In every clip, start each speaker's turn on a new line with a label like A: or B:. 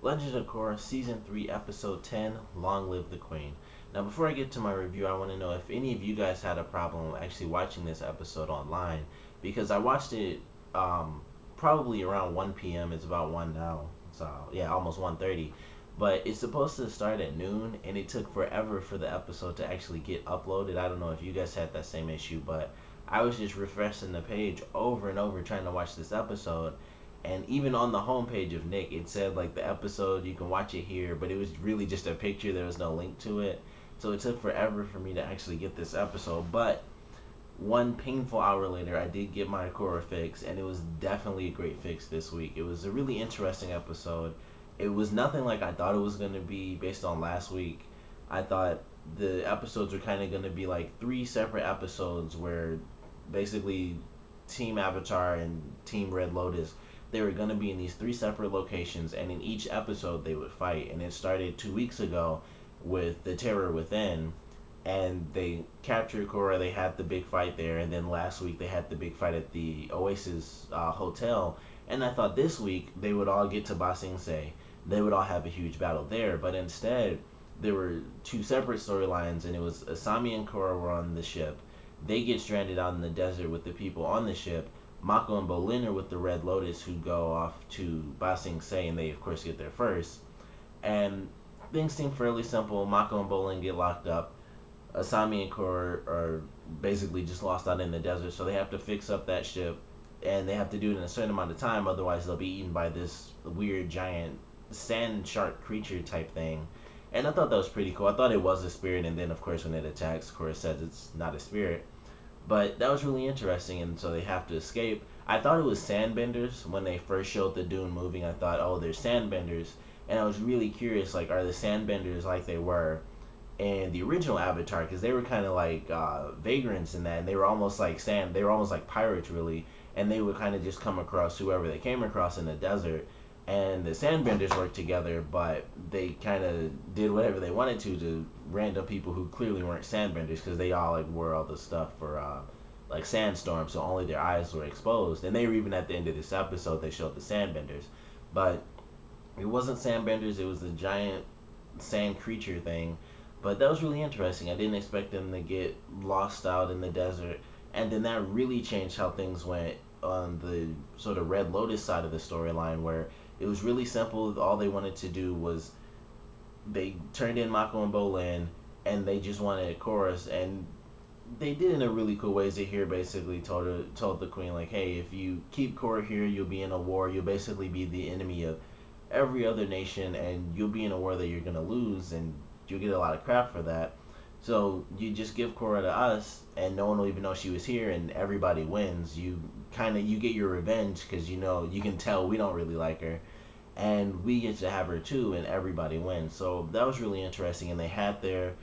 A: Legend of Korra Season 3 Episode 10 Long Live the Queen. Now, before I get to my review, I want to know if any of you guys had a problem actually watching this episode online because I watched it probably around 1 p.m. It's about 1 now. So, yeah, almost 1:30. But it's supposed to start at noon, and it took forever for the episode to actually get uploaded. I don't know if you guys had that same issue, but I was just refreshing the page over and over trying to watch this episode, and even on the homepage of Nick, it said like the episode you can watch it here, but it was really just a picture. There was no link to it, so it took forever for me to actually get this episode. But one painful hour later, I did get my Korra fix, and it was definitely a great fix this week. It was a really interesting episode. It was nothing like I thought it was going to be based on last week. I thought the episodes were kind of going to be like three separate episodes where basically Team Avatar and Team Red Lotus, they were going to be in these three separate locations, and in each episode they would fight. And it started 2 weeks ago with the Terror Within, and they captured Korra. They had the big fight there, and then last week they had the big fight at the Oasis Hotel. And I thought this week they would all get to Ba Sing Se. They would all have a huge battle there, but instead there were two separate storylines, and it was Asami and Korra were on the ship. They get stranded out in the desert with the people on the ship. Mako and Bolin are with the Red Lotus, who go off to Ba Sing Se, and they of course get there first. And things seem fairly simple. Mako and Bolin get locked up. Asami and Korra are basically just lost out in the desert, so they have to fix up that ship, and they have to do it in a certain amount of time, otherwise they'll be eaten by this weird giant sand shark creature type thing. And I thought that was pretty cool. I thought it was a spirit, and then of course when it attacks, Korra says it's not a spirit. But that was really interesting, and so they have to escape. I thought it was sandbenders when they first showed the dune moving. I thought, oh, they're sandbenders, and I was really curious, like, are the sandbenders like they were in the original Avatar? Because they were kind of like vagrants in that, and they were almost like sand. They were almost like pirates, really, and they would kind of just come across whoever they came across in the desert. And the sandbenders worked together, but they kind of did whatever they wanted to random people who clearly weren't sandbenders, because they all like wore all the stuff for like sandstorm, so only their eyes were exposed. And they were even at the end of this episode, they showed the sandbenders, but it wasn't sandbenders. It was the giant sand creature thing. But that was really interesting. I didn't expect them to get lost out in the desert, and then that really changed how things went on the sort of Red Lotus side of the storyline, where it was really simple. All they wanted to do was they turned in Mako and Bolin, and they just wanted chorus, and they did in a really cool way. Zahir basically told the queen, like, hey, if you keep Korra here, you'll be in a war. You'll basically be the enemy of every other nation, and you'll be in a war that you're gonna lose, and you'll get a lot of crap for that. So you just give Korra to us, and no one will even know she was here, and everybody wins. You get your revenge, because you can tell we don't really like her, and we get to have her too, and everybody wins. So that was really interesting, and they had their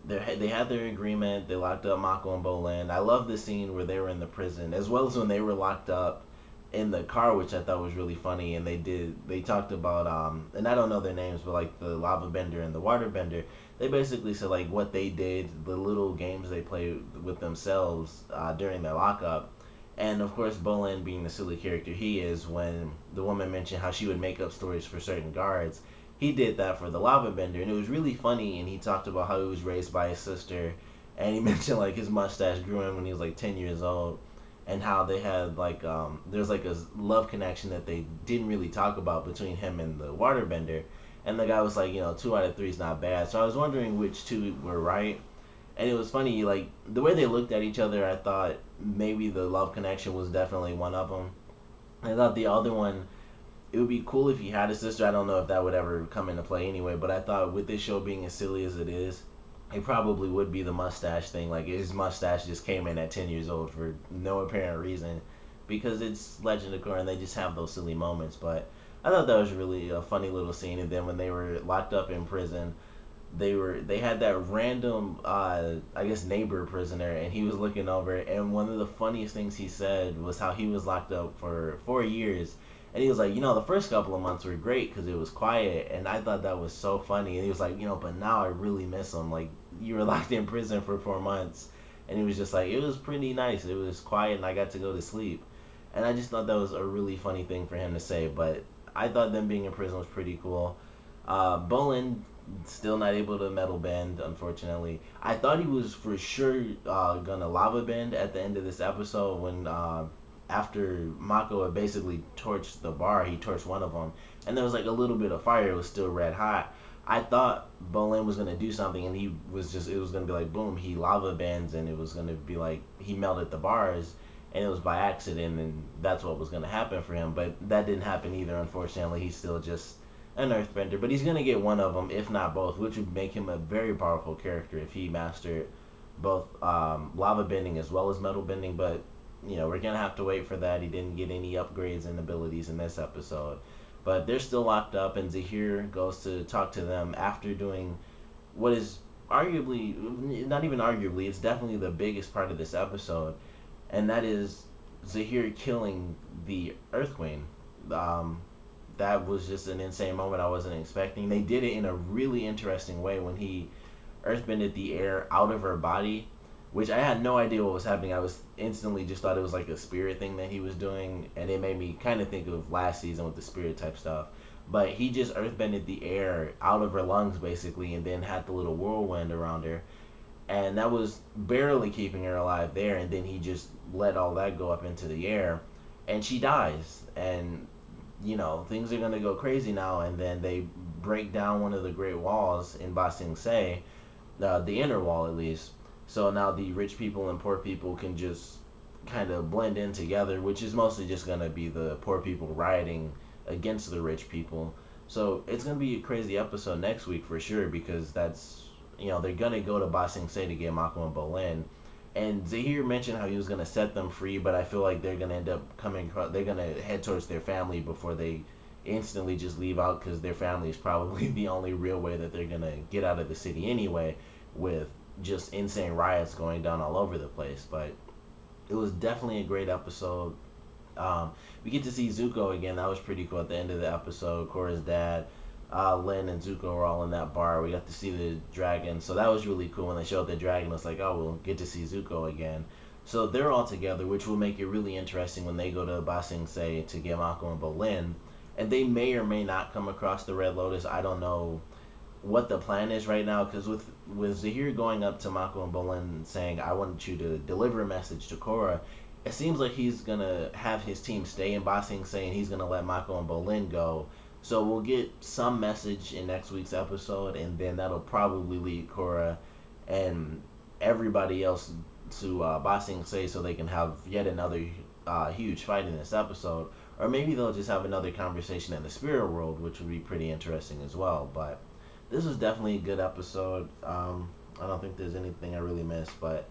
A: agreement. They locked up Mako and Bolin. I love the scene where they were in the prison, as well as when they were locked up in the car, which I thought was really funny. And they talked about and I don't know their names, but like the lava bender and the water bender, they basically said like what they did, the little games they played with themselves during their lockup. And of course, Bolin, being the silly character he is, when the woman mentioned how she would make up stories for certain guards, he did that for the lava bender, and it was really funny. And he talked about how he was raised by his sister, and he mentioned like his mustache grew in when he was like 10 years old, and how they had like there's like a love connection that they didn't really talk about between him and the waterbender. And the guy was like, 2 out of 3 is not bad. So I was wondering which two were right. And it was funny, like the way they looked at each other. I thought maybe the love connection was definitely one of them. I thought the other one, it would be cool if he had a sister. I don't know if that would ever come into play anyway, but I thought with this show being as silly as it is, it probably would be the mustache thing. Like his mustache just came in at 10 years old for no apparent reason, because it's Legend of Korra and they just have those silly moments. But I thought that was really a funny little scene. And then when they were locked up in prison, they had that random I guess neighbor prisoner, and he was looking over, and one of the funniest things he said was how he was locked up for 4 years. And he was like, the first couple of months were great because it was quiet, and I thought that was so funny. And he was like, but now I really miss him. Like, you were locked in prison for 4 months, and he was just like, it was pretty nice. It was quiet, and I got to go to sleep. And I just thought that was a really funny thing for him to say. But I thought them being in prison was pretty cool. Bolin still not able to metal bend, unfortunately. I thought he was for sure gonna lava bend at the end of this episode when after Mako had basically torched the bar, he torched one of them, and there was like a little bit of fire. It was still red hot. I thought Bolin was gonna do something, and he was just it was gonna be like boom, he lava bends, and it was gonna be like he melted the bars, and it was by accident, and that's what was gonna happen for him. But that didn't happen either. Unfortunately, he's still just an earthbender, but he's gonna get one of them, if not both, which would make him a very powerful character if he mastered both lava bending as well as metal bending. But we're gonna have to wait for that. He didn't get any upgrades and abilities in this episode, but they're still locked up, and Zahir goes to talk to them after doing what is arguably, not even arguably, it's definitely the biggest part of this episode, and that is Zahir killing the Earth Queen. Um, that was just an insane moment I wasn't expecting. They did it in a really interesting way when he earthbended the air out of her body, which I had no idea what was happening. I was instantly just thought it was like a spirit thing that he was doing, and it made me kind of think of last season with the spirit type stuff. But he just earthbended the air out of her lungs basically, and then had the little whirlwind around her, and that was barely keeping her alive there. And then he just let all that go up into the air, and she dies. And things are gonna go crazy now. And then they break down one of the Great Walls in Ba Sing Se, the inner wall at least. So now the rich people and poor people can just kind of blend in together, which is mostly just gonna be the poor people rioting against the rich people. So it's gonna be a crazy episode next week for sure, because that's they're gonna go to Ba Sing Se to get Mako and Bolin. And Zahir mentioned how he was gonna set them free, but I feel like they're gonna end up coming. They're gonna head towards their family before they instantly just leave out, because their family is probably the only real way that they're gonna get out of the city anyway, with just insane riots going down all over the place. But it was definitely a great episode. We get to see Zuko again. That was pretty cool at the end of the episode. Korra's dad, Lin, and Zuko were all in that bar. We got to see the dragon, so that was really cool. When they showed the dragon, it's like, oh, we'll get to see Zuko again. So they're all together, which will make it really interesting when they go to Ba Sing Se to get Mako and Bolin. And they may or may not come across the Red Lotus. I don't know what the plan is right now, because with Zahir going up to Mako and Bolin saying, I want you to deliver a message to Korra, it seems like he's gonna have his team stay in Ba Sing Se, and he's gonna let Mako and Bolin go. So we'll get some message in next week's episode, and then that'll probably lead Korra and everybody else to Ba Sing Se, so they can have yet another huge fight in this episode. Or maybe they'll just have another conversation in the spirit world, which would be pretty interesting as well. But this was definitely a good episode. I don't think there's anything I really missed, but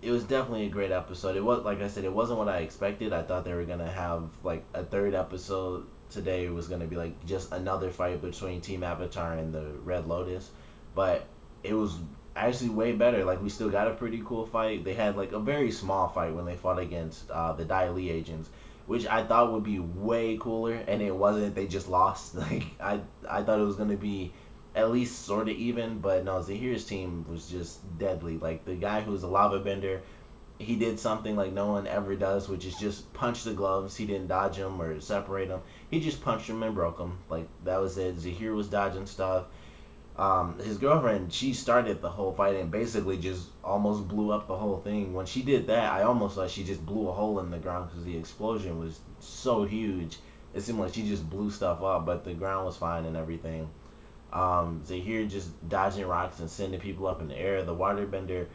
A: it was definitely a great episode. It was, like I said, it wasn't what I expected. I thought they were gonna have like a third episode today. It was gonna be like just another fight between Team Avatar and the Red Lotus, but it was actually way better. Like, we still got a pretty cool fight. They had like a very small fight when they fought against the Dai Li agents, which I thought would be way cooler, and it wasn't. They just lost. Like, I thought it was gonna be at least sort of even, but no, Zahir's team was just deadly. Like, the guy who was a lava bender, he did something like no one ever does, which is just punch the gloves. He didn't dodge them or separate them. He just punched them and broke them. Like, that was it. Zahir was dodging stuff. His girlfriend, she started the whole fight and basically just almost blew up the whole thing. When she did that, I almost thought she just blew a hole in the ground, because the explosion was so huge. It seemed like she just blew stuff up, but the ground was fine and everything. Zahir just dodging rocks and sending people up in the air. The waterbender,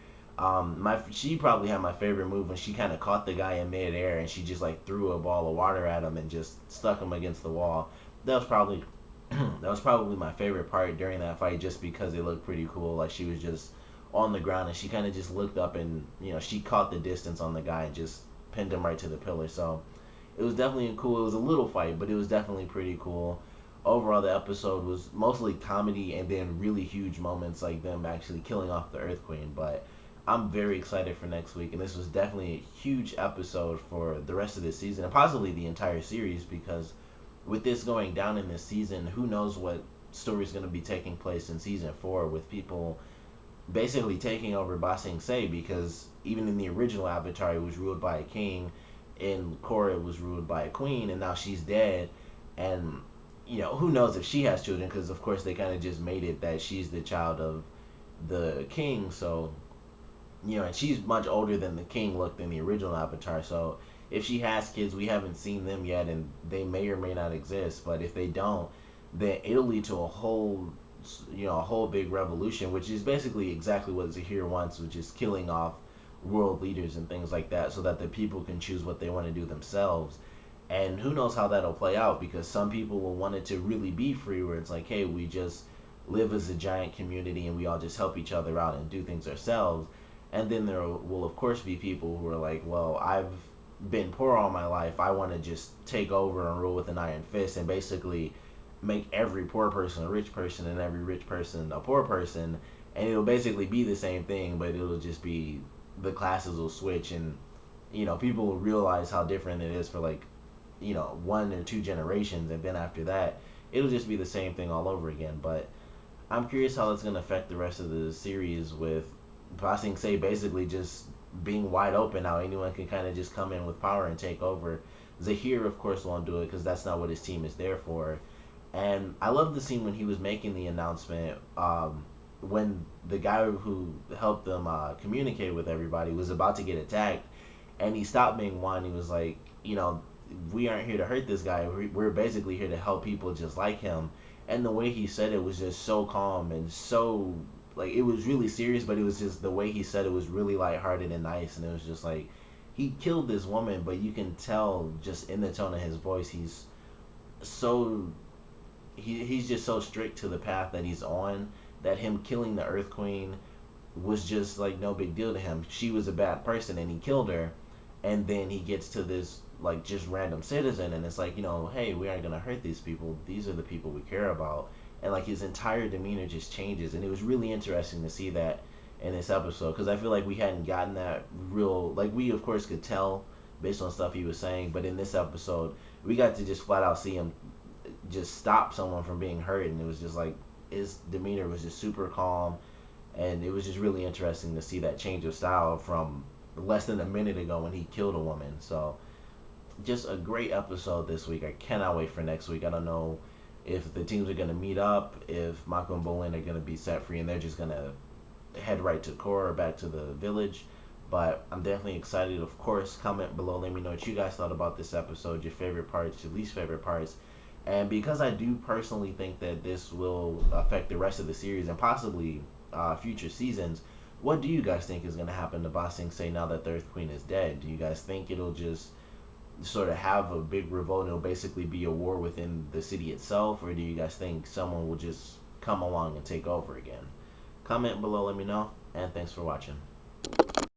A: she probably had my favorite move when she kind of caught the guy in midair and she just like threw a ball of water at him and just stuck him against the wall. That was probably that was probably my favorite part during that fight, just because it looked pretty cool. Like, she was just on the ground and she kind of just looked up and she caught the distance on the guy and just pinned him right to the pillar. So it was definitely cool. It was a little fight, but it was definitely pretty cool. Overall, the episode was mostly comedy and then really huge moments like them actually killing off the Earth Queen. But I'm very excited for next week, and this was definitely a huge episode for the rest of this season and possibly the entire series, because with this going down in this season, who knows what story is going to be taking place in season 4, with people basically taking over Ba Sing Se, because even in the original Avatar, it was ruled by a king, in Korra it was ruled by a queen, and now she's dead. And who knows if she has children, because of course they kind of just made it that she's the child of the king. So and she's much older than the king looked in the original Avatar. So if she has kids, we haven't seen them yet, and they may or may not exist. But if they don't, then it'll lead to a whole big revolution, which is basically exactly what Zahir wants, which is killing off world leaders and things like that, so that the people can choose what they want to do themselves. And who knows how that'll play out, because some people will want it to really be free, where it's like, hey, we just live as a giant community and we all just help each other out and do things ourselves. And then there will, of course, be people who are like, well, I've been poor all my life. I want to just take over and rule with an iron fist and basically make every poor person a rich person and every rich person a poor person. And it'll basically be the same thing, but it'll just be the classes will switch, and people will realize how different it is for like 1 or 2 generations, and then after that it'll just be the same thing all over again. But I'm curious how that's going to affect the rest of the series, with Ba Sing Se basically just being wide open now. Anyone can kind of just come in with power and take over. Zahir, of course, won't do it because that's not what his team is there for. And I love the scene when he was making the announcement, when the guy who helped them communicate with everybody was about to get attacked, and he stopped being one. He was like, we aren't here to hurt this guy. We're basically here to help people just like him. And the way he said it was just so calm and so, like, it was really serious, but it was just the way he said it was really lighthearted and nice. And it was just like, he killed this woman, but you can tell just in the tone of his voice, so he's just so strict to the path that he's on, that him killing the Earth Queen was just like no big deal to him. She was a bad person and he killed her. And then he gets to this like just random citizen, and it's like, hey, we aren't gonna hurt these people. These are the people we care about. And like his entire demeanor just changes, and it was really interesting to see that in this episode, because I feel like we hadn't gotten that real, like, we of course could tell based on stuff he was saying, but in this episode we got to just flat out see him just stop someone from being hurt, and it was just like his demeanor was just super calm, and it was just really interesting to see that change of style from less than a minute ago when he killed a woman. So just a great episode this week. I cannot wait for next week. I don't know if the teams are going to meet up, if Mako and Bolin are going to be set free and they're just going to head right to Korra or back to the village. But I'm definitely excited. Of course, comment below. Let me know what you guys thought about this episode, your favorite parts, your least favorite parts. And because I do personally think that this will affect the rest of the series and possibly future seasons, what do you guys think is going to happen to Ba Sing Se now that the Earth Queen is dead? Do you guys think it'll just sort of have a big revolt and it'll basically be a war within the city itself? Or do you guys think someone will just come along and take over again? Comment below, let me know, and thanks for watching.